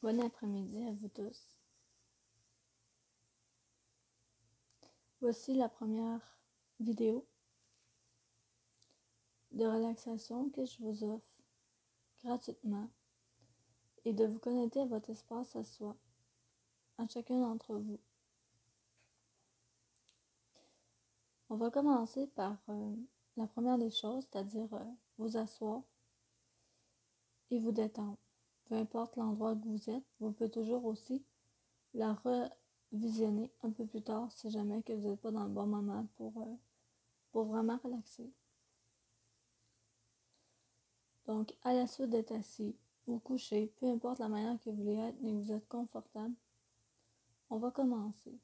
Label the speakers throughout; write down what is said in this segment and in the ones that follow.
Speaker 1: Bon après-midi à vous tous. Voici la première vidéo de relaxation que je vous offre gratuitement et de vous connecter à votre espace à soi, à chacun d'entre vous. On va commencer par la première des choses, c'est-à-dire vous asseoir et vous détendre. Peu importe l'endroit que vous êtes, vous pouvez toujours aussi la revisionner un peu plus tard si jamais que vous n'êtes pas dans le bon moment pour vraiment relaxer. Donc, à la suite d'être assis ou couché, peu importe la manière que vous voulez être, mais que vous êtes confortable, on va commencer.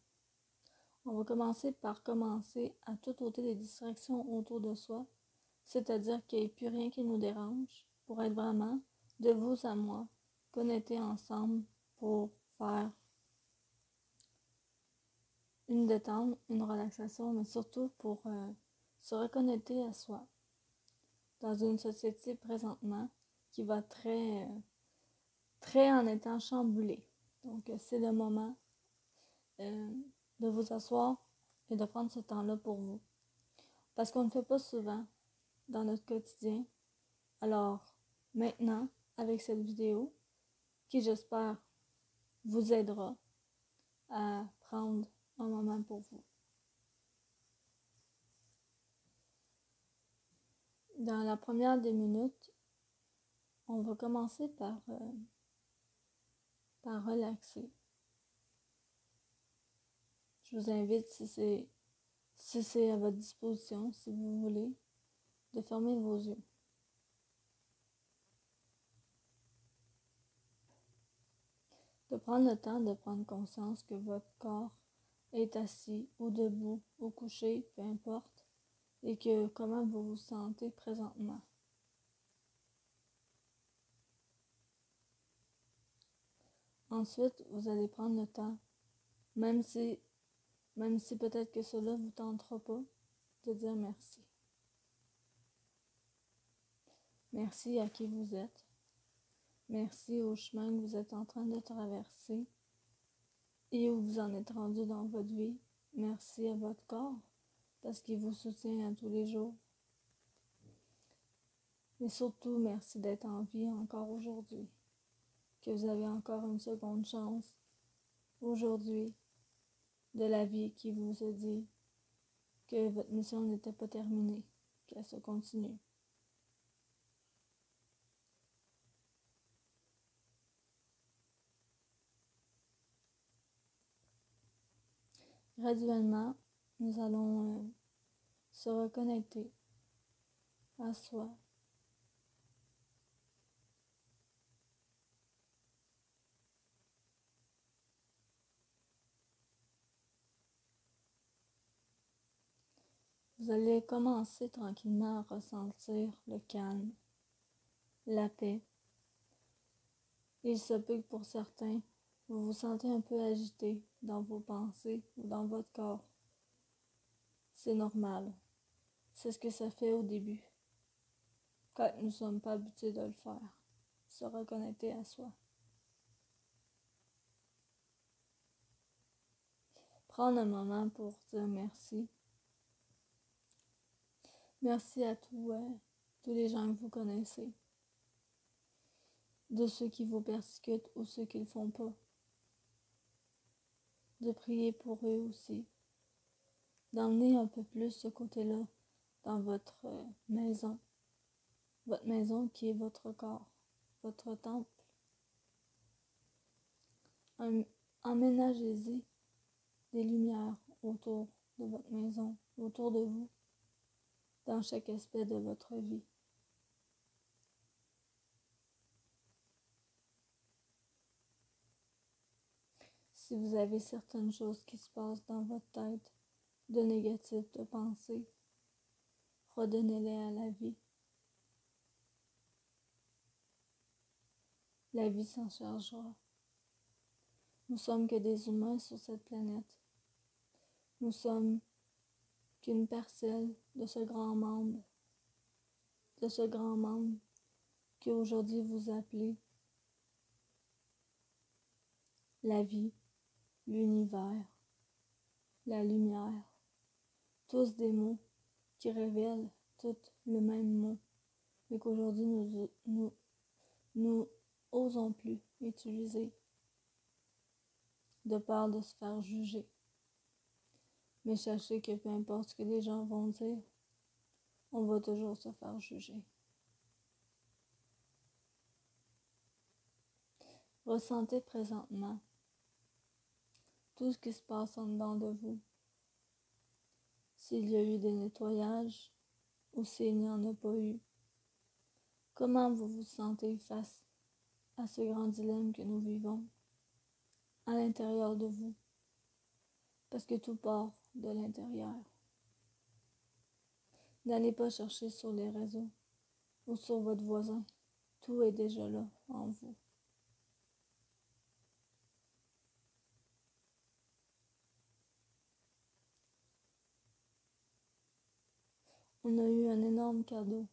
Speaker 1: On va commencer par commencer à tout ôter les distractions autour de soi, c'est-à-dire qu'il n'y ait plus rien qui nous dérange, pour être vraiment, de vous à moi, connectés ensemble pour faire une détente, une relaxation, mais surtout pour se reconnecter à soi. Dans une société présentement qui va très en étant chamboulée. Donc, c'est le moment de vous asseoir et de prendre ce temps-là pour vous. Parce qu'on ne le fait pas souvent dans notre quotidien. Alors, maintenant, avec cette vidéo, qui j'espère vous aidera à prendre un moment pour vous. Dans la première des minutes, on va commencer par relaxer. Je vous invite, si c'est à votre disposition, si vous voulez, de fermer vos yeux. De prendre le temps de prendre conscience que votre corps est assis ou debout ou couché, peu importe, et que comment vous vous sentez présentement. Ensuite, vous allez prendre le temps, même si peut-être que cela ne vous tentera pas, de dire merci. Merci à qui vous êtes. Merci au chemin que vous êtes en train de traverser et où vous en êtes rendu dans votre vie. Merci à votre corps parce qu'il vous soutient à tous les jours. Mais surtout, merci d'être en vie encore aujourd'hui. Que vous avez encore une seconde chance aujourd'hui de la vie qui vous a dit que votre mission n'était pas terminée, qu'elle se continue. Graduellement, nous allons se reconnecter à soi. Vous allez commencer tranquillement à ressentir le calme, la paix. Il se peut que pour certains, vous vous sentez un peu agité dans vos pensées ou dans votre corps. C'est normal. C'est ce que ça fait au début, quand nous ne sommes pas habitués de le faire, se reconnecter à soi. Prendre un moment pour dire merci. Merci à tous les gens que vous connaissez, de ceux qui vous persécutent ou ceux qui ne le font pas. De prier pour eux aussi. D'emmener un peu plus ce côté-là dans votre maison. Votre maison qui est votre corps, votre temple. Emménagez-y des lumières autour de votre maison, autour de vous, dans chaque aspect de votre vie. Si vous avez certaines choses qui se passent dans votre tête, de négatif, de pensée, redonnez-les à la vie. La vie s'en chargera. Nous sommes que des humains sur cette planète. Nous sommes qu'une parcelle de ce grand monde qu'aujourd'hui vous appelez la vie, l'univers, la lumière, tous des mots qui révèlent tous le même mot, mais qu'aujourd'hui nous osons plus utiliser de peur de se faire juger. Mais sachez que peu importe ce que les gens vont dire, on va toujours se faire juger. Ressentez présentement tout ce qui se passe en dedans de vous. S'il y a eu des nettoyages ou s'il n'y en a pas eu. Comment vous vous sentez face à ce grand dilemme que nous vivons à l'intérieur de vous? Parce que tout part de l'intérieur. N'allez pas chercher sur les réseaux ou sur votre voisin. Tout est déjà là en vous. On a eu un énorme cadeau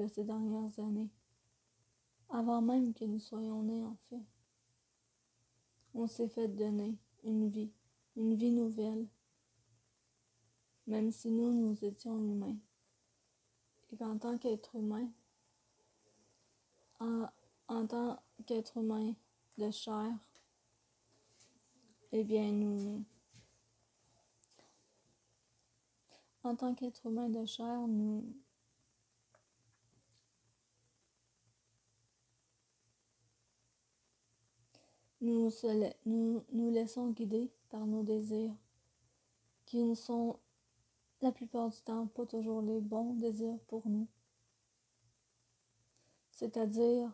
Speaker 1: ces dernières années, avant même que nous soyons nés en fait. On s'est fait donner une vie nouvelle, même si nous étions humains. Et qu'en tant qu'être humain, en tant qu'être humain de chair, eh bien en tant qu'être humain de chair, nous laissons guider par nos désirs, qui ne sont la plupart du temps pas toujours les bons désirs pour nous. C'est-à-dire,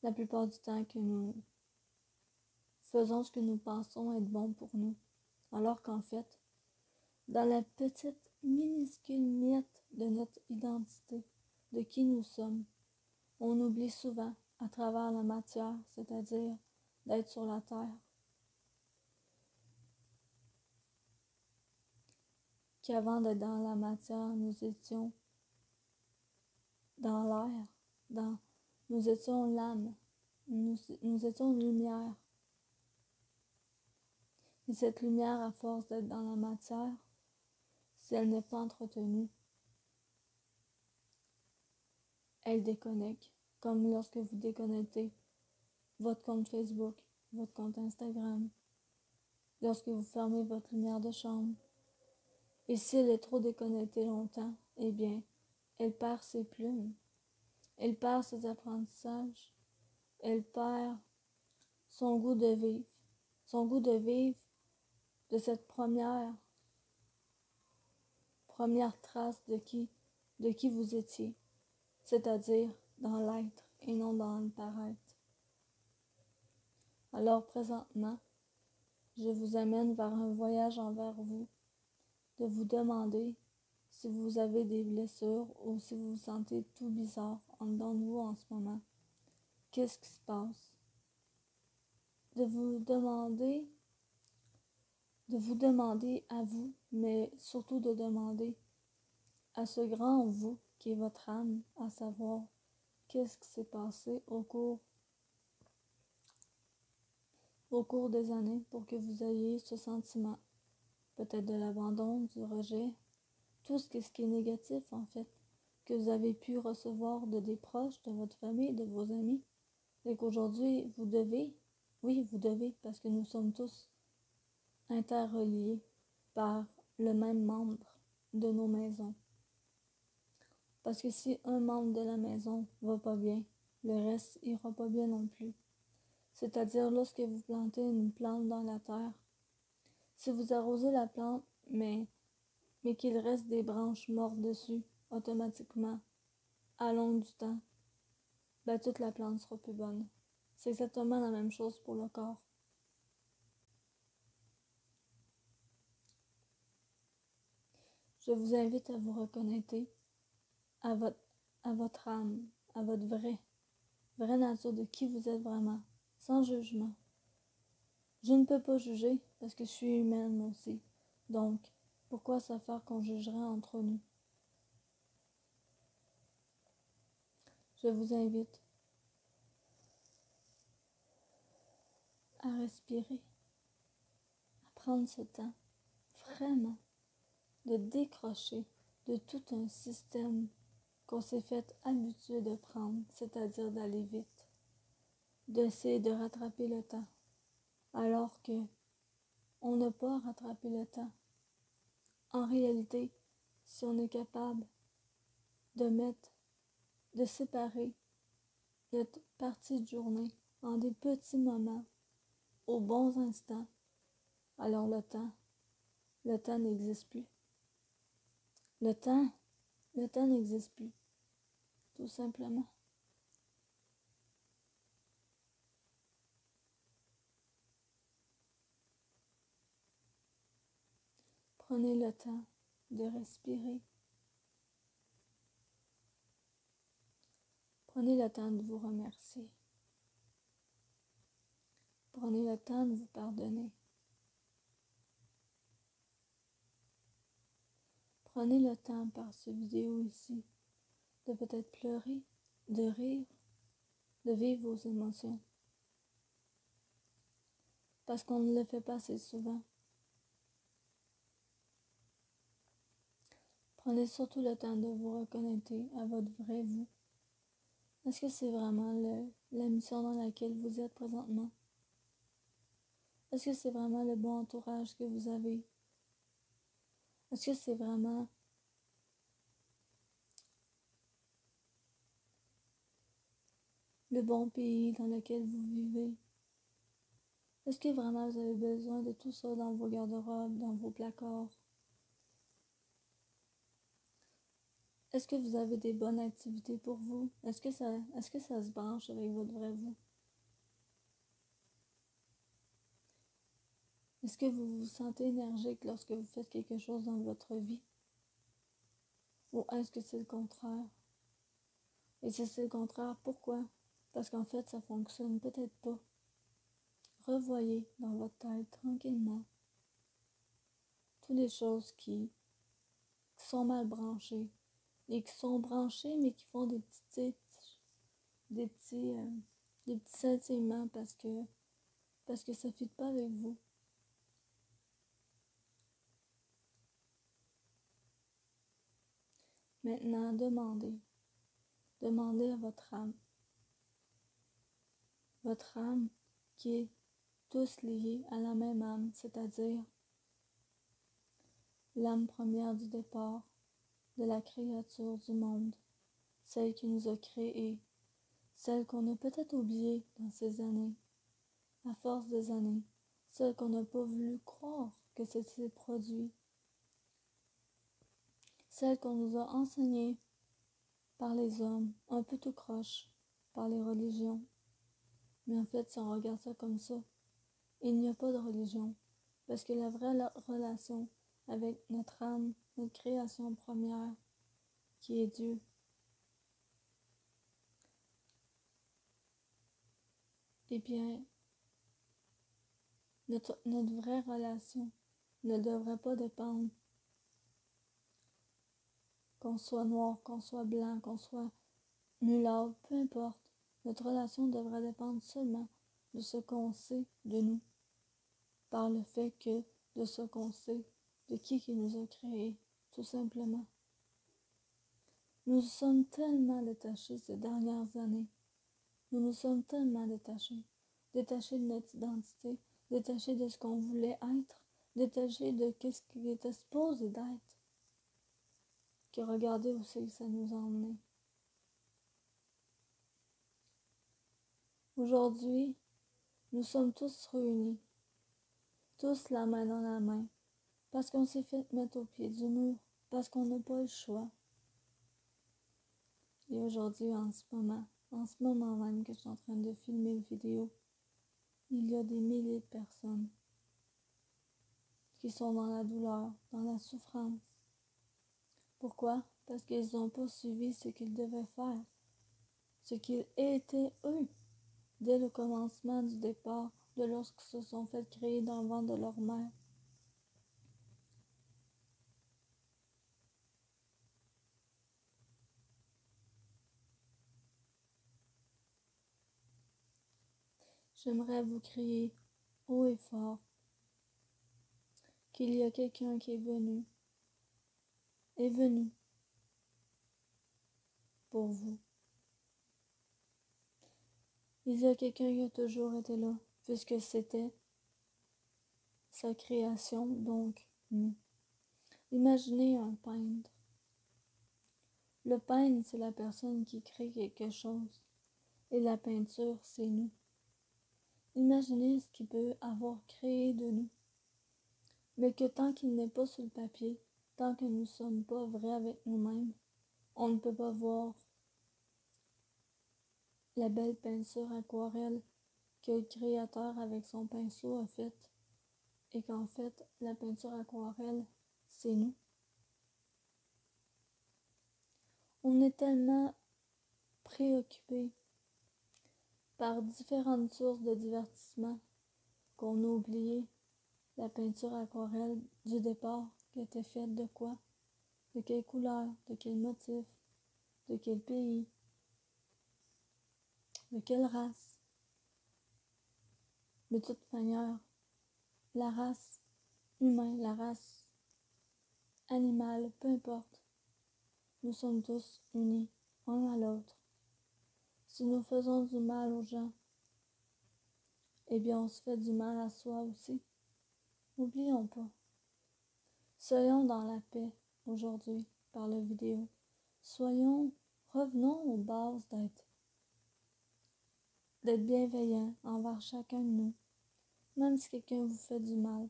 Speaker 1: la plupart du temps que nous faisons ce que nous pensons être bon pour nous, alors qu'en fait, dans la petite, minuscule miette de notre identité, de qui nous sommes, on oublie souvent, à travers la matière, c'est-à-dire d'être sur la terre, qu'avant d'être dans la matière, nous étions dans l'air, nous étions l'âme, nous étions lumière. Et cette lumière, à force d'être dans la matière, si elle n'est pas entretenue, elle déconnecte, comme lorsque vous déconnectez votre compte Facebook, votre compte Instagram, lorsque vous fermez votre lumière de chambre. Et si elle est trop déconnectée longtemps, eh bien, elle perd ses plumes, elle perd ses apprentissages, elle perd son goût de vivre, de cette première trace de qui vous étiez, c'est-à-dire dans l'être et non dans le paraître. Alors présentement, je vous amène vers un voyage envers vous, de vous demander si vous avez des blessures ou si vous vous sentez tout bizarre en dedans de vous en ce moment. Qu'est-ce qui se passe? De vous demander à vous, mais surtout de demander à ce grand vous qui est votre âme, à savoir qu'est-ce qui s'est passé au cours des années pour que vous ayez ce sentiment, peut-être de l'abandon, du rejet, tout ce qui est négatif en fait, que vous avez pu recevoir de des proches, de votre famille, de vos amis, et qu'aujourd'hui vous devez, parce que nous sommes tous interreliés par le même membre de nos maisons. Parce que si un membre de la maison va pas bien, le reste ira pas bien non plus. C'est-à-dire lorsque vous plantez une plante dans la terre, si vous arrosez la plante, mais qu'il reste des branches mortes dessus, automatiquement, à longue du temps, toute la plante sera plus bonne. C'est exactement la même chose pour le corps. Je vous invite à vous reconnecter à votre âme, à votre vraie nature de qui vous êtes vraiment, sans jugement. Je ne peux pas juger parce que je suis humaine aussi. Donc, pourquoi ça faire qu'on jugerait entre nous? Je vous invite à respirer, à prendre ce temps vraiment de décrocher de tout un système qu'on s'est fait habituer de prendre, c'est-à-dire d'aller vite, d'essayer de rattraper le temps, alors que on n'a pas rattrapé le temps. En réalité, si on est capable de séparer notre partie de journée en des petits moments, aux bons instants, alors le temps n'existe plus. Le temps, le temps n'existe plus, tout simplement. Prenez le temps de respirer. Prenez le temps de vous remercier. Prenez le temps de vous pardonner. Prenez le temps par cette vidéo ici de peut-être pleurer, de rire, de vivre vos émotions. Parce qu'on ne le fait pas assez souvent. Prenez surtout le temps de vous reconnecter à votre vrai vous. Est-ce que c'est vraiment la mission dans laquelle vous êtes présentement? Est-ce que c'est vraiment le bon entourage que vous avez? Est-ce que c'est vraiment le bon pays dans lequel vous vivez? Est-ce que vraiment vous avez besoin de tout ça dans vos garde-robes, dans vos placards? Est-ce que vous avez des bonnes activités pour vous? Est-ce que ça se branche avec votre vrai vous? Est-ce que vous vous sentez énergique lorsque vous faites quelque chose dans votre vie? Ou est-ce que c'est le contraire? Et si c'est le contraire, pourquoi? Parce qu'en fait, ça fonctionne peut-être pas. Revoyez dans votre tête tranquillement toutes les choses qui sont mal branchées et qui sont branchées mais qui font des petits, euh, des petits scintillements parce que ça ne fit pas avec vous. Maintenant, demandez à votre âme qui est tous liée à la même âme, c'est-à-dire l'âme première du départ, de la créature du monde, celle qui nous a créés, celle qu'on a peut-être oubliée dans ces années, à force des années, celle qu'on n'a pas voulu croire que c'était produit, celle qu'on nous a enseignée par les hommes, un peu tout croche, par les religions. Mais en fait, si on regarde ça comme ça, il n'y a pas de religion, parce que la vraie relation avec notre âme, notre création première, qui est Dieu, eh bien, notre vraie relation ne devrait pas dépendre qu'on soit noir, qu'on soit blanc, qu'on soit mulâtre, peu importe. Notre relation devrait dépendre seulement de ce qu'on sait de nous, par le fait que de ce qu'on sait de qui nous a créés, tout simplement. Nous sommes tellement détachés ces dernières années. Nous nous sommes tellement détachés. Détachés de notre identité, détachés de ce qu'on voulait être, détachés de ce qui était supposé d'être. Que regardez où c'est que ça nous a emmenés. Aujourd'hui, nous sommes tous réunis, tous la main dans la main, parce qu'on s'est fait mettre au pied du mur, parce qu'on n'a pas le choix. Et aujourd'hui, en ce moment même que je suis en train de filmer une vidéo, il y a des milliers de personnes qui sont dans la douleur, dans la souffrance. Pourquoi? Parce qu'ils n'ont pas suivi ce qu'ils devaient faire, ce qu'ils étaient eux, dès le commencement du départ, de lorsqu'ils se sont fait créer dans le ventre de leur mère. J'aimerais vous crier haut et fort qu'il y a quelqu'un qui est venu pour vous. Il y a quelqu'un qui a toujours été là, puisque c'était sa création, donc nous. Imaginez un peintre. Le peintre, c'est la personne qui crée quelque chose, et la peinture, c'est nous. Imaginez ce qu'il peut avoir créé de nous, mais que tant qu'il n'est pas sur le papier, tant que nous ne sommes pas vrais avec nous-mêmes, on ne peut pas voir la belle peinture aquarelle que le créateur avec son pinceau a faite, et qu'en fait, la peinture aquarelle, c'est nous. On est tellement préoccupé par différentes sources de divertissement qu'on a oublié la peinture aquarelle du départ qui était faite de quoi, de quelle couleur, de quel motif, de quel pays, de quelle race. De toute manière, la race humaine, la race animale, peu importe, nous sommes tous unis, un à l'autre. Si nous faisons du mal aux gens, eh bien on se fait du mal à soi aussi. N'oublions pas. Soyons dans la paix aujourd'hui par la vidéo. Revenons aux bases d'être bienveillants envers chacun de nous. Même si quelqu'un vous fait du mal,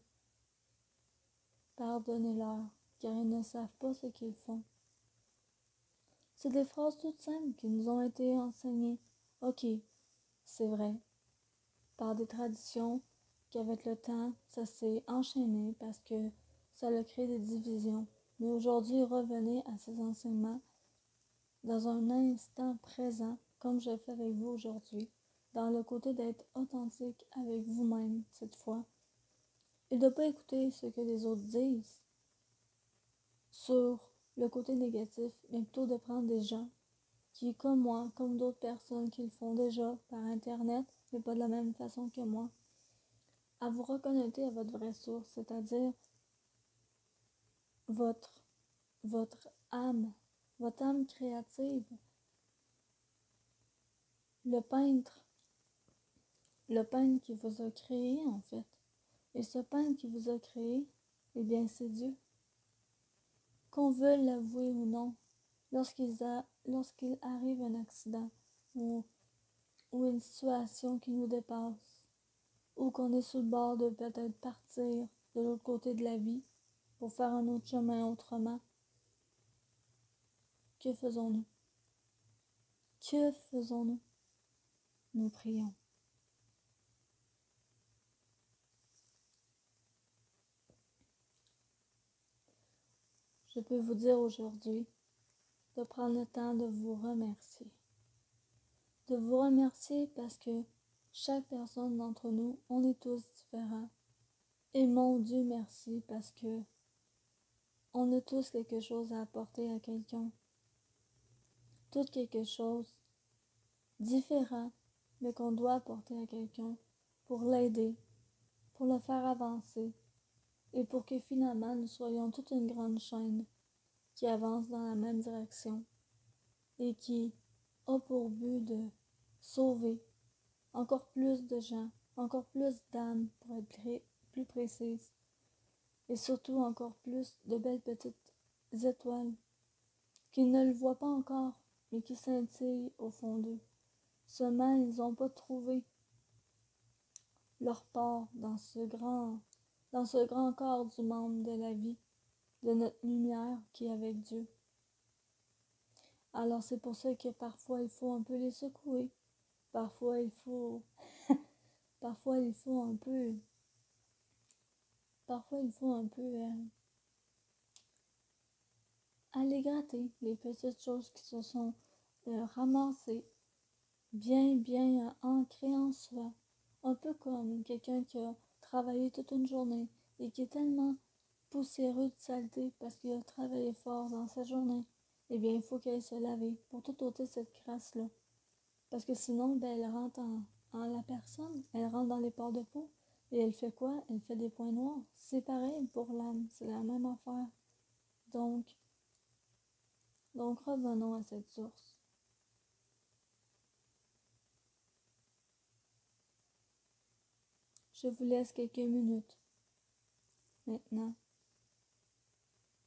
Speaker 1: pardonnez-leur, car ils ne savent pas ce qu'ils font. C'est des phrases toutes simples qui nous ont été enseignées. Ok, c'est vrai. Par des traditions qu'avec le temps, ça s'est enchaîné parce que ça a créé des divisions. Mais aujourd'hui, revenez à ces enseignements dans un instant présent, comme je fais avec vous aujourd'hui, dans le côté d'être authentique avec vous-même cette fois, et de ne pas écouter ce que les autres disent sur le côté négatif, mais plutôt de prendre des gens qui, comme moi, comme d'autres personnes qui le font déjà par Internet, mais pas de la même façon que moi, à vous reconnecter à votre vraie source, c'est-à-dire votre, votre âme, votre âme créative. Le peintre qui vous a créé, en fait. Et ce peintre qui vous a créé, eh bien, c'est Dieu. Qu'on veuille l'avouer ou non, lorsqu'il arrive un accident ou une situation qui nous dépasse, ou qu'on est sur le bord de peut-être partir de l'autre côté de la vie pour faire un autre chemin autrement, que faisons-nous? Que faisons-nous? Nous prions. Je peux vous dire aujourd'hui de prendre le temps de vous remercier. De vous remercier parce que chaque personne d'entre nous, on est tous différents. Et mon Dieu merci parce que on a tous quelque chose à apporter à quelqu'un. Tout quelque chose différent, mais qu'on doit apporter à quelqu'un pour l'aider, pour le faire avancer et pour que finalement nous soyons toute une grande chaîne qui avance dans la même direction et qui a pour but de sauver encore plus de gens, encore plus d'âmes pour être plus précise, et surtout encore plus de belles petites étoiles qui ne le voient pas encore, mais qui scintillent au fond d'eux. Seulement, ils n'ont pas trouvé leur part dans ce grand corps du membre de la vie, de notre lumière qui est avec Dieu. Alors c'est pour ça que parfois il faut un peu les secouer, parfois il faut un peu aller gratter les petites choses qui se sont ramassées bien ancrées en soi, un peu comme quelqu'un qui a travaillé toute une journée et qui est tellement poussiéreux de saleté parce qu'il a travaillé fort dans sa journée. Eh bien, il faut qu'elle se laver pour tout ôter cette crasse là, parce que sinon, ben, elle rentre en la personne, elle rentre dans les pores de peau, Et elle fait quoi? Elle fait des points noirs. C'est pareil pour l'âme, c'est la même affaire. Donc, revenons à cette source. Je vous laisse quelques minutes maintenant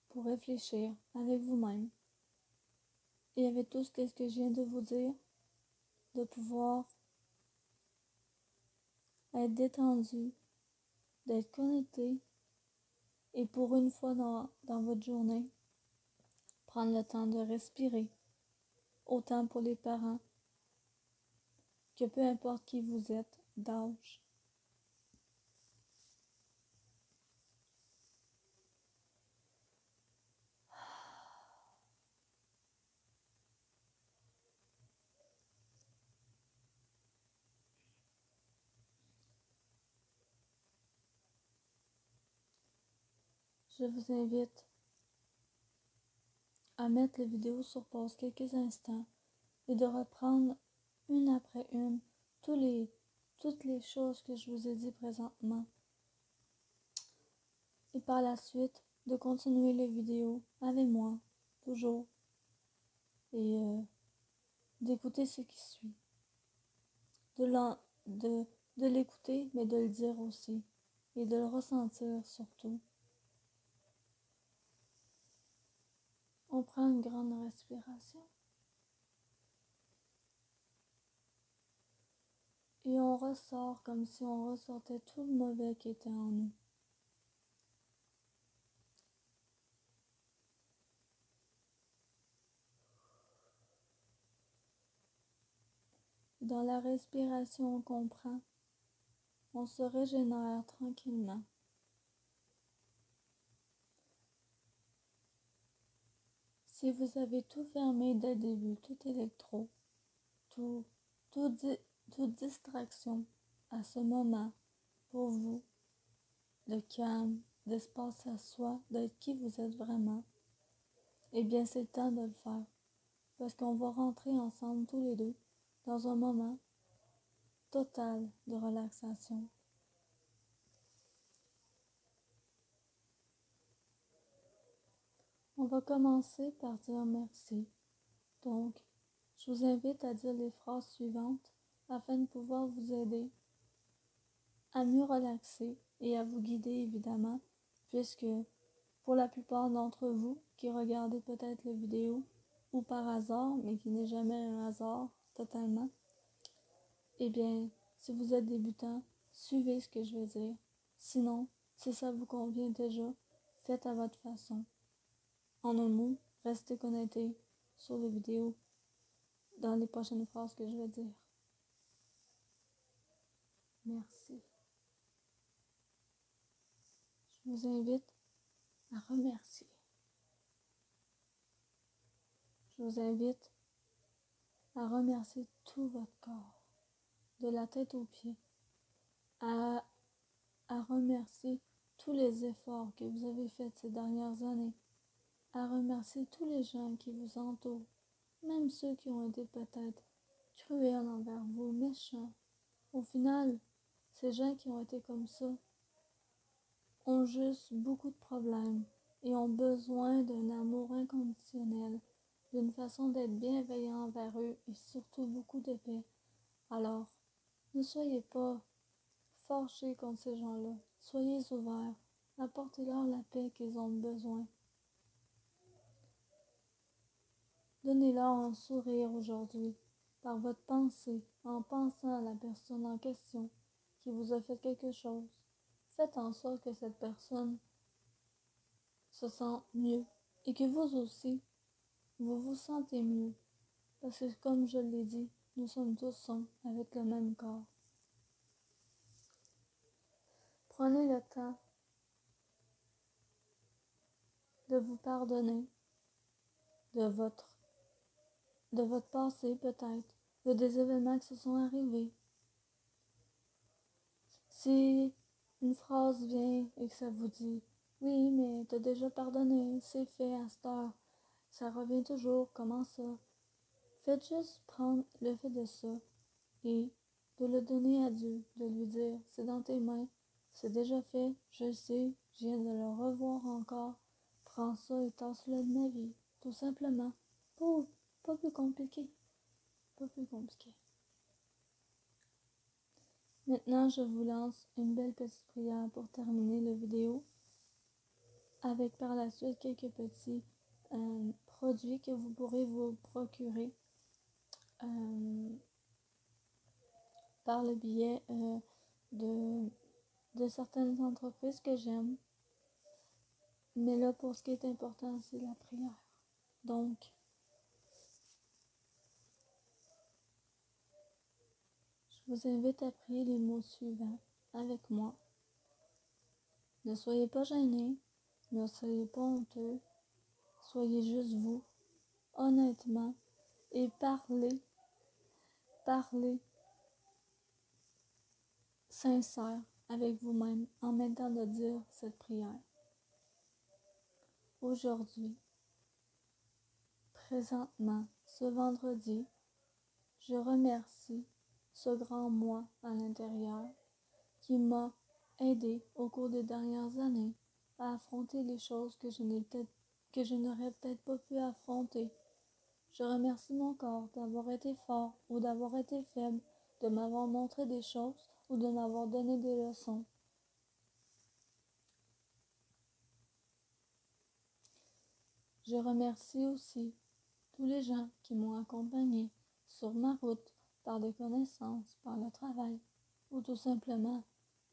Speaker 1: pour réfléchir avec vous-même et avec tout ce que je viens de vous dire, de pouvoir être détendu, d'être connecté et pour une fois dans votre journée, prendre le temps de respirer, autant pour les parents que peu importe qui vous êtes d'âge. Je vous invite à mettre la vidéo sur pause quelques instants et de reprendre une après une toutes les choses que je vous ai dit présentement. Et par la suite, de continuer les vidéos avec moi, toujours, et d'écouter ce qui suit. De, de l'écouter, mais de le dire aussi, et de le ressentir surtout. On prend une grande respiration. Et on ressort comme si on ressortait tout le mauvais qui était en nous. Dans la respiration qu'on prend, on se régénère tranquillement. Si vous avez tout fermé dès le début, tout électro, tout, toute distraction à ce moment pour vous, de calme, d'espace à soi, d'être qui vous êtes vraiment, eh bien c'est le temps de le faire. Parce qu'on va rentrer ensemble tous les deux dans un moment total de relaxation. On va commencer par dire merci. Donc, je vous invite à dire les phrases suivantes afin de pouvoir vous aider à mieux relaxer et à vous guider évidemment, puisque pour la plupart d'entre vous qui regardez peut-être la vidéo ou par hasard, mais qui n'est jamais un hasard totalement, eh bien, si vous êtes débutant, suivez ce que je vais dire. Sinon, si ça vous convient déjà, faites à votre façon. En un mot, restez connectés sur les vidéos dans les prochaines phrases que je vais dire. Merci. Je vous invite à remercier. Je vous invite à remercier tout votre corps, de la tête aux pieds, à, à remercier tous les efforts que vous avez faits ces dernières années, à remercier tous les gens qui vous entourent, même ceux qui ont été peut-être cruels envers vous, méchants. Au final, ces gens qui ont été comme ça ont juste beaucoup de problèmes et ont besoin d'un amour inconditionnel, d'une façon d'être bienveillant envers eux et surtout beaucoup de paix. Alors, ne soyez pas fâchés contre ces gens-là. Soyez ouverts. Apportez-leur la paix qu'ils ont besoin. Donnez-leur un sourire aujourd'hui par votre pensée en pensant à la personne en question qui vous a fait quelque chose. Faites en sorte que cette personne se sente mieux et que vous aussi, vous vous sentez mieux. Parce que comme je l'ai dit, nous sommes tous un avec le même corps. Prenez le temps de vous pardonner de votre passé peut-être, de des événements qui se sont arrivés. Si une phrase vient et que ça vous dit oui, mais t'as déjà pardonné, c'est fait à cette heure, ça revient toujours, comment ça? Faites juste prendre le fait de ça et de le donner à Dieu, de lui dire c'est dans tes mains, c'est déjà fait, je sais, je viens de le revoir encore. Prends ça et tasse-le de ma vie, tout simplement. Pas, pas plus compliqué, pas plus compliqué. Maintenant, je vous lance une belle petite prière pour terminer la vidéo, avec par la suite quelques petits produits que vous pourrez vous procurer par le biais de certaines entreprises que j'aime. Mais là, pour ce qui est important, c'est la prière. Donc, je vous invite à prier les mots suivants avec moi. Ne soyez pas gênés, ne soyez pas honteux, soyez juste vous, honnêtement, et parlez sincère avec vous-même en même temps de dire cette prière. Aujourd'hui, présentement, ce vendredi, je remercie ce grand moi à l'intérieur qui m'a aidé au cours des dernières années à affronter les choses que je n'aurais peut-être pas pu affronter. Je remercie mon corps d'avoir été fort ou d'avoir été faible, de m'avoir montré des choses ou de m'avoir donné des leçons. Je remercie aussi tous les gens qui m'ont accompagné sur ma route par des connaissances, par le travail, ou tout simplement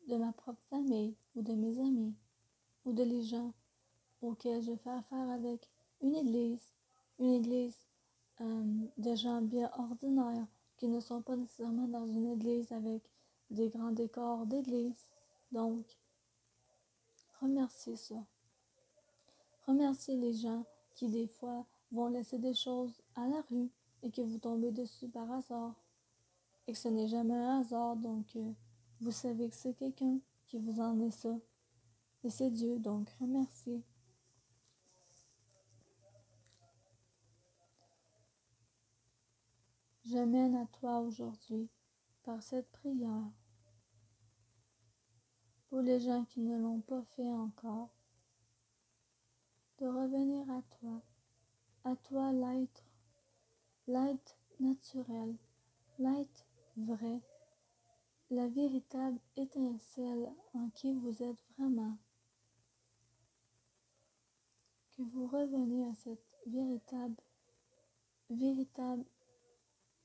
Speaker 1: de ma propre famille ou de mes amis, ou de les gens auxquels je fais affaire avec une église de gens bien ordinaires qui ne sont pas nécessairement dans une église avec des grands décors d'église. Donc, remerciez ça. Remerciez les gens qui des fois vont laisser des choses à la rue et que vous tombez dessus par hasard. Et que ce n'est jamais un hasard, donc vous savez que c'est quelqu'un qui vous en est ça. Et c'est Dieu, donc remerciez. Je mène à toi aujourd'hui, par cette prière, pour les gens qui ne l'ont pas fait encore, de revenir à toi l'être naturel, l'être vrai, la véritable étincelle en qui vous êtes vraiment, que vous revenez à cette véritable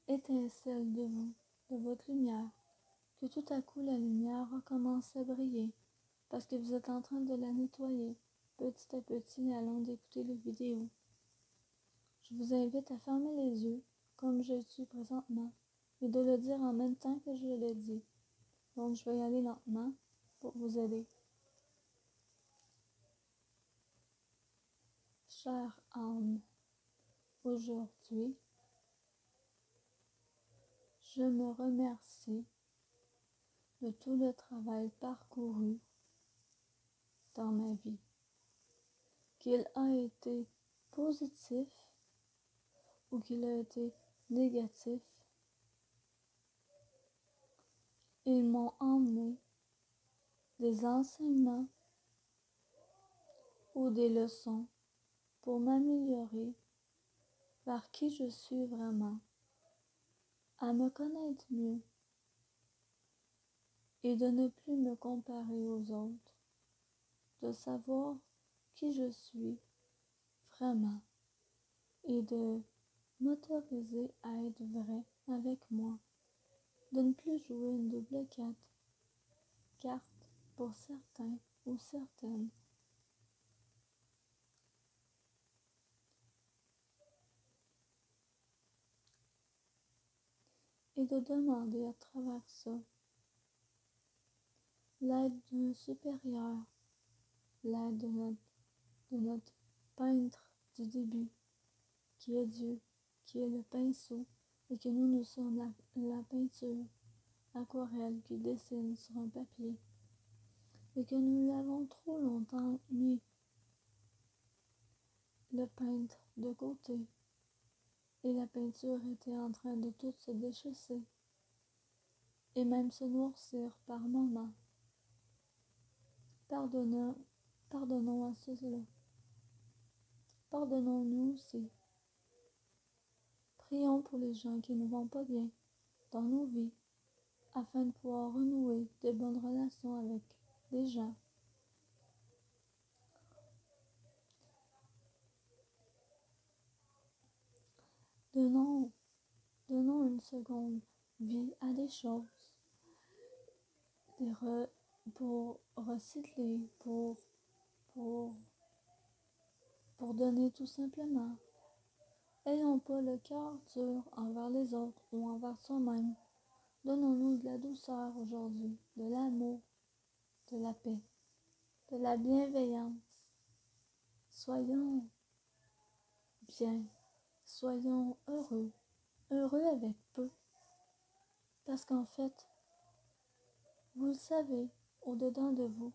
Speaker 1: étincelle de vous, de votre lumière, que tout à coup la lumière recommence à briller, parce que vous êtes en train de la nettoyer, petit à petit, allant d'écouter la vidéo. Je vous invite à fermer les yeux, comme je le suis présentement, et de le dire en même temps que je le dis. Donc, je vais y aller lentement pour vous aider. Chère âme, aujourd'hui, je me remercie de tout le travail parcouru dans ma vie, qu'il a été positif ou qu'il a été négatif. Ils m'ont emmené des enseignements ou des leçons pour m'améliorer vers qui je suis vraiment, à me connaître mieux et de ne plus me comparer aux autres, de savoir qui je suis vraiment et de m'autoriser à être vrai avec moi, de ne plus jouer une double carte pour certains ou certaines. Et de demander à travers ça l'aide d'un supérieur, l'aide de notre peintre du début, qui est Dieu, qui est le pinceau, et que nous sommes la peinture aquarelle qui dessine sur un papier, et que nous l'avons trop longtemps mis le peintre de côté, et la peinture était en train de tout se déchausser, et même se noircir par moments. Pardonnons à ceux-là. Pardonnons-nous aussi. Prions pour les gens qui ne vont pas bien dans nos vies, afin de pouvoir renouer de bonnes relations avec les gens. Donnons une seconde vie à des choses pour recycler, pour, pour donner tout simplement. Ayons pas le cœur dur envers les autres ou envers soi-même. Donnons-nous de la douceur aujourd'hui, de l'amour, de la paix, de la bienveillance. Soyons bien, soyons heureux, heureux avec peu. Parce qu'en fait, vous le savez au-dedans de vous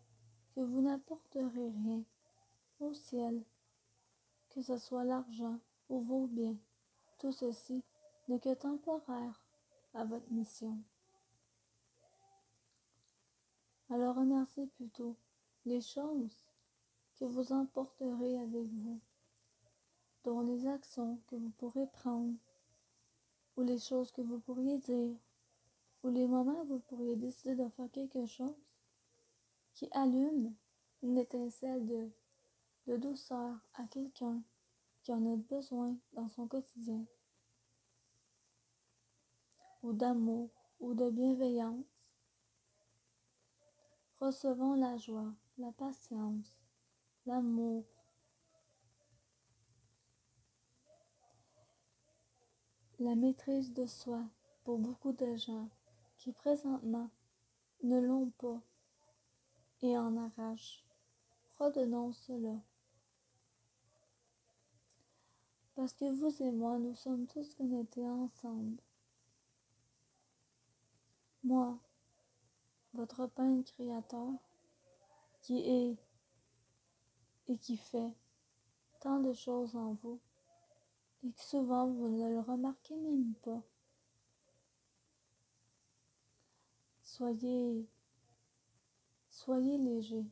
Speaker 1: que vous n'apporterez rien au ciel, que ce soit l'argent ou vos biens. Tout ceci n'est que temporaire à votre mission. Alors remerciez plutôt les choses que vous emporterez avec vous, dont les actions que vous pourrez prendre, ou les choses que vous pourriez dire, ou les moments où vous pourriez décider de faire quelque chose qui allume une étincelle de douceur à quelqu'un qui en a besoin dans son quotidien, ou d'amour, ou de bienveillance. Recevons la joie, la patience, l'amour, la maîtrise de soi pour beaucoup de gens qui présentement ne l'ont pas et en arrachent. Redonnons cela. Parce que vous et moi, nous sommes tous connectés ensemble. Moi, votre peintre créateur, qui est et qui fait tant de choses en vous, et que souvent vous ne le remarquez même pas. Soyez léger.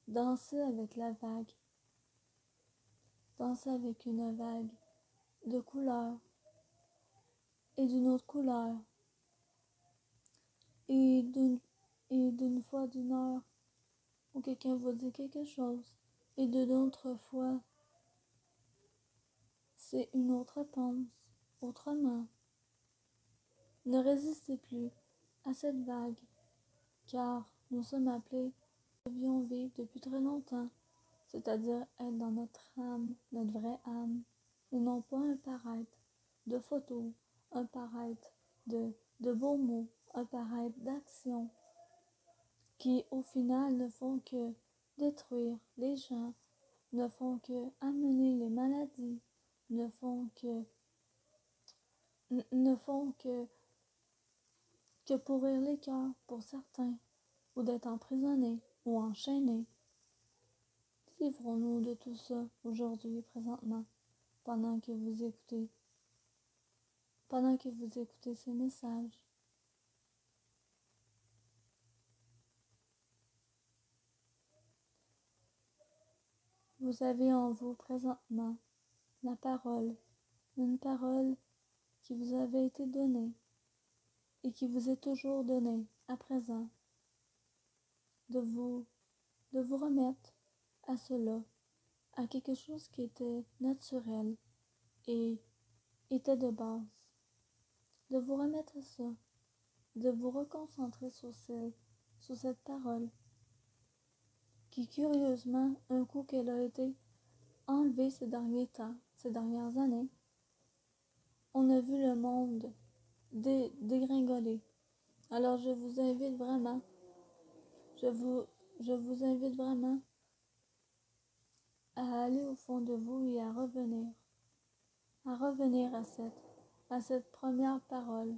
Speaker 1: Dansez avec la vague. Dansez avec une vague de couleurs et d'une autre couleur et d'une fois d'une heure où quelqu'un vous dit quelque chose et de d'autres fois c'est une autre réponse autrement. Ne résistez plus à cette vague car nous sommes appelés, nous devions vivre depuis très longtemps, c'est-à-dire être dans notre âme, notre vraie âme, et non pas un paraître de photos, un paraître de beaux mots, un paraître d'actions qui au final ne font que détruire les gens, ne font que amener les maladies, ne font que pourrir les cœurs pour certains, ou d'être emprisonnés ou enchaînés. Livrons-nous de tout ça aujourd'hui et présentement, pendant que vous écoutez ces messages. Vous avez en vous présentement la parole, une parole qui vous avait été donnée et qui vous est toujours donnée à présent, de vous remettre à cela, à quelque chose qui était naturel et était de base, de vous remettre à ça, de vous reconcentrer sur cette parole qui curieusement, un coup qu'elle a été enlevée ces derniers temps, ces dernières années, on a vu le monde dégringoler. Alors je vous invite vraiment, je vous invite vraiment à aller au fond de vous et à revenir à cette première parole,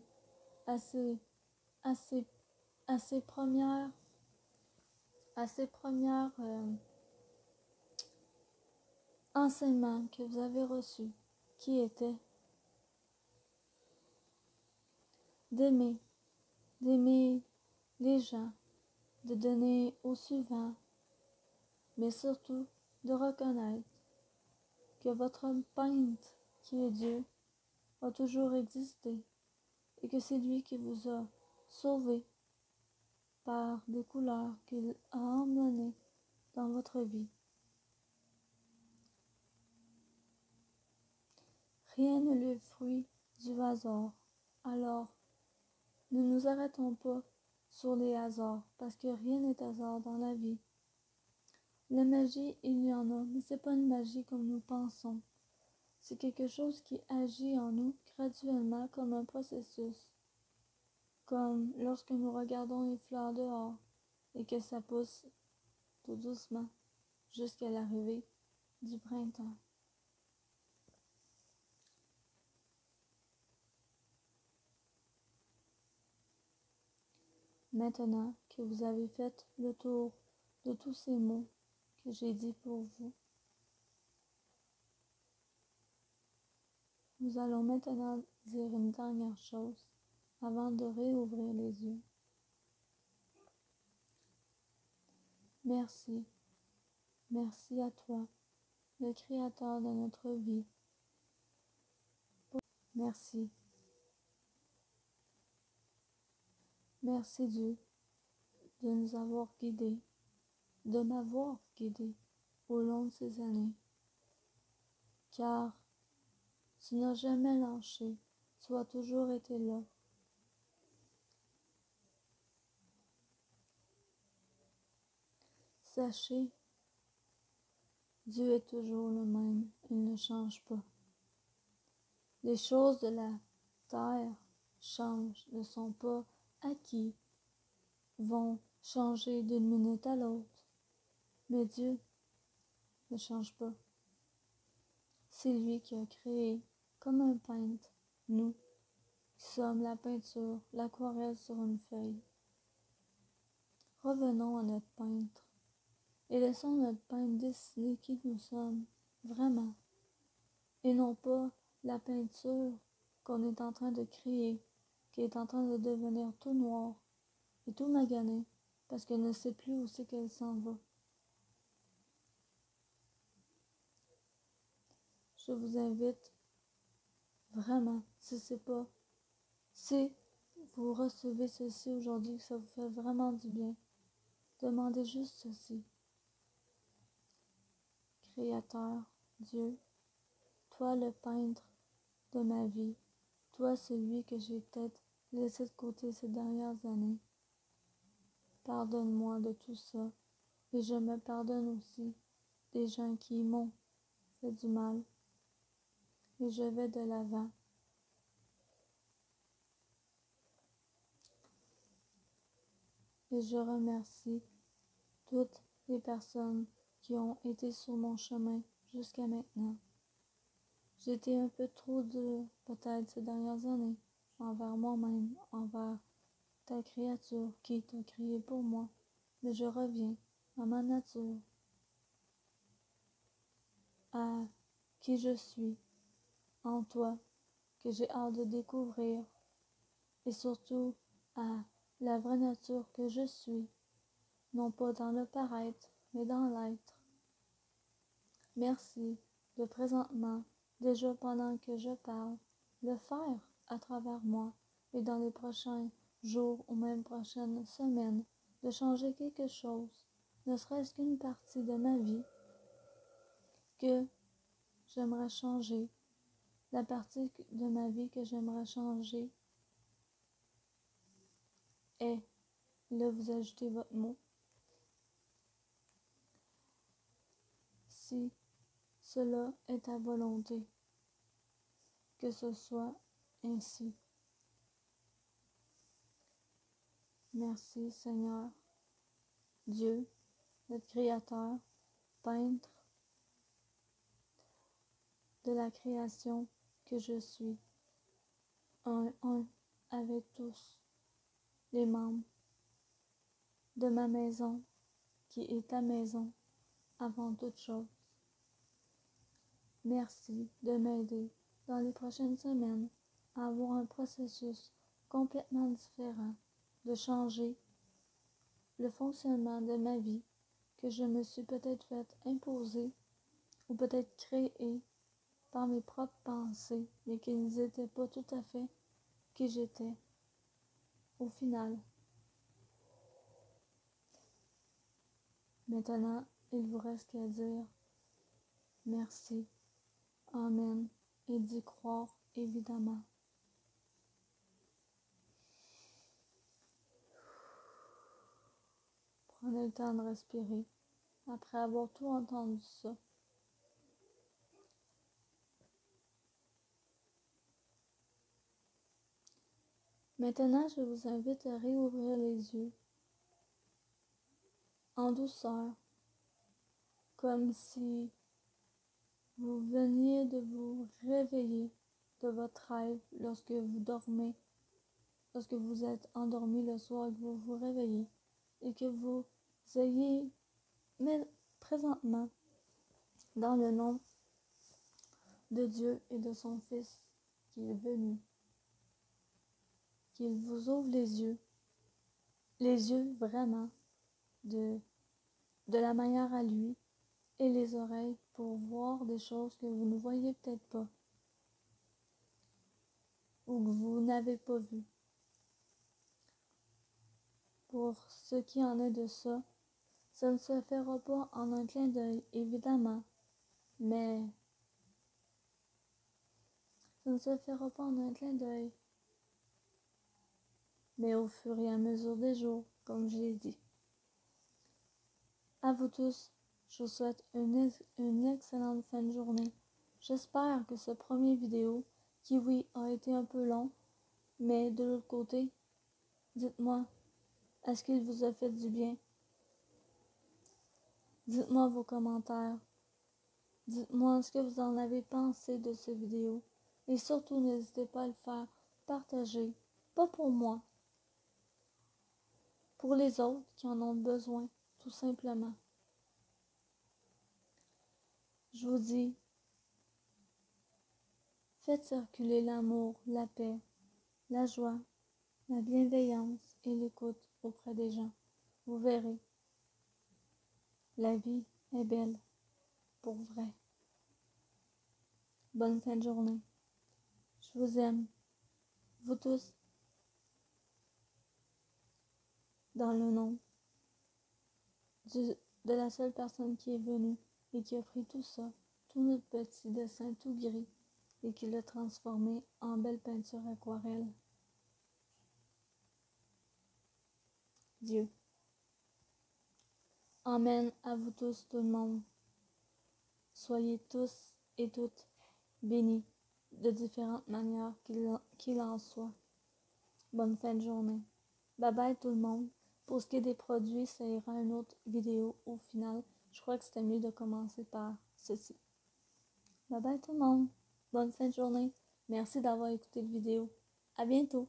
Speaker 1: à ces, à ces, à ces premières, enseignements que vous avez reçus, qui étaient d'aimer les gens, de donner au suivant, mais surtout de reconnaître que votre peintre, qui est Dieu, a toujours existé et que c'est lui qui vous a sauvé par des couleurs qu'il a emmenées dans votre vie. Rien n'est le fruit du hasard. Alors, ne nous arrêtons pas sur les hasards, parce que rien n'est hasard dans la vie. La magie, il y en a, mais c'est pas une magie comme nous pensons. C'est quelque chose qui agit en nous graduellement comme un processus. Comme lorsque nous regardons les fleurs dehors et que ça pousse tout doucement jusqu'à l'arrivée du printemps. Maintenant que vous avez fait le tour de tous ces mots que j'ai dit pour vous, nous allons maintenant dire une dernière chose avant de réouvrir les yeux. Merci, merci à toi, le Créateur de notre vie. Merci. Merci Dieu de nous avoir guidés, de m'avoir guidé au long de ces années, car tu n'as jamais lâché, tu as toujours été là. Sachez, Dieu est toujours le même, il ne change pas. Les choses de la terre changent, ne sont pas acquis, vont changer d'une minute à l'autre. Mais Dieu ne change pas. C'est lui qui a créé, comme un peintre, nous, qui sommes la peinture, l'aquarelle sur une feuille. Revenons à notre peintre et laissons notre peintre dessiner qui nous sommes, vraiment, et non pas la peinture qu'on est en train de créer, qui est en train de devenir tout noir et tout magané, parce qu'elle ne sait plus où c'est qu'elle s'en va. Je vous invite vraiment, si vous recevez ceci aujourd'hui, que ça vous fait vraiment du bien, demandez juste ceci. Créateur, Dieu, toi le peintre de ma vie, toi celui que j'ai peut-être laissé de côté ces dernières années, pardonne-moi de tout ça et je me pardonne aussi des gens qui m'ont fait du mal et je vais de l'avant. Et je remercie toutes les personnes qui ont été sur mon chemin jusqu'à maintenant. J'ai été un peu trop dure, peut-être, ces dernières années, envers moi-même, envers ta créature qui t'a créé pour moi. Mais je reviens à ma nature, à qui je suis, en toi, que j'ai hâte de découvrir, et surtout à la vraie nature que je suis, non pas dans le paraître, mais dans l'être. Merci de présentement, déjà pendant que je parle, le faire à travers moi et dans les prochains jours ou même prochaines semaines, de changer quelque chose, ne serait-ce qu'une partie de ma vie que j'aimerais changer. La partie de ma vie que j'aimerais changer est, là vous ajoutez votre mot, si cela est ta volonté, que ce soit ainsi. Merci Seigneur, Dieu, notre Créateur, peintre de la création que je suis, un avec tous les membres de ma maison, qui est ta maison avant toute chose. Merci de m'aider dans les prochaines semaines à avoir un processus complètement différent, de changer le fonctionnement de ma vie, que je me suis peut-être fait imposer ou peut-être créer par mes propres pensées, mais qu'ils n'étaient pas tout à fait qui j'étais au final. Maintenant, il vous reste qu'à dire merci, amen, et d'y croire évidemment. Prenez le temps de respirer après avoir tout entendu ça. Maintenant, je vous invite à réouvrir les yeux en douceur, comme si vous veniez de vous réveiller de votre rêve lorsque vous dormez, lorsque vous êtes endormi le soir et que vous vous réveillez et que vous ayez présentement dans le nom de Dieu et de son Fils qui est venu, qu'il vous ouvre les yeux vraiment de la manière à lui et les oreilles pour voir des choses que vous ne voyez peut-être pas ou que vous n'avez pas vues. Pour ce qui en est de ça, ça ne se fera pas en un clin d'œil, évidemment, mais ça ne se fera pas en un clin d'œil, mais au fur et à mesure des jours, comme je l'ai dit. À vous tous, je vous souhaite une excellente fin de journée. J'espère que ce premier vidéo, qui oui a été un peu long, mais de l'autre côté, dites-moi, est-ce qu'il vous a fait du bien? Dites-moi vos commentaires. Dites-moi ce que vous en avez pensé de cette vidéo. Et surtout, n'hésitez pas à le faire partager. Pas pour moi. Pour les autres qui en ont besoin, tout simplement. Je vous dis, faites circuler l'amour, la paix, la joie, la bienveillance et l'écoute auprès des gens. Vous verrez, la vie est belle, pour vrai. Bonne fin de journée. Je vous aime, vous tous, dans le nom de la seule personne qui est venue et qui a pris tout ça, tout notre petit dessin tout gris, et qui l'a transformé en belle peinture aquarelle. Dieu. Amen à vous tous, tout le monde. Soyez tous et toutes bénis de différentes manières qu'il en soit. Bonne fin de journée. Bye bye tout le monde. Pour ce qui est des produits, ça ira une autre vidéo au final. Je crois que c'était mieux de commencer par ceci. Bye bye tout le monde. Bonne fin de journée. Merci d'avoir écouté la vidéo. À bientôt.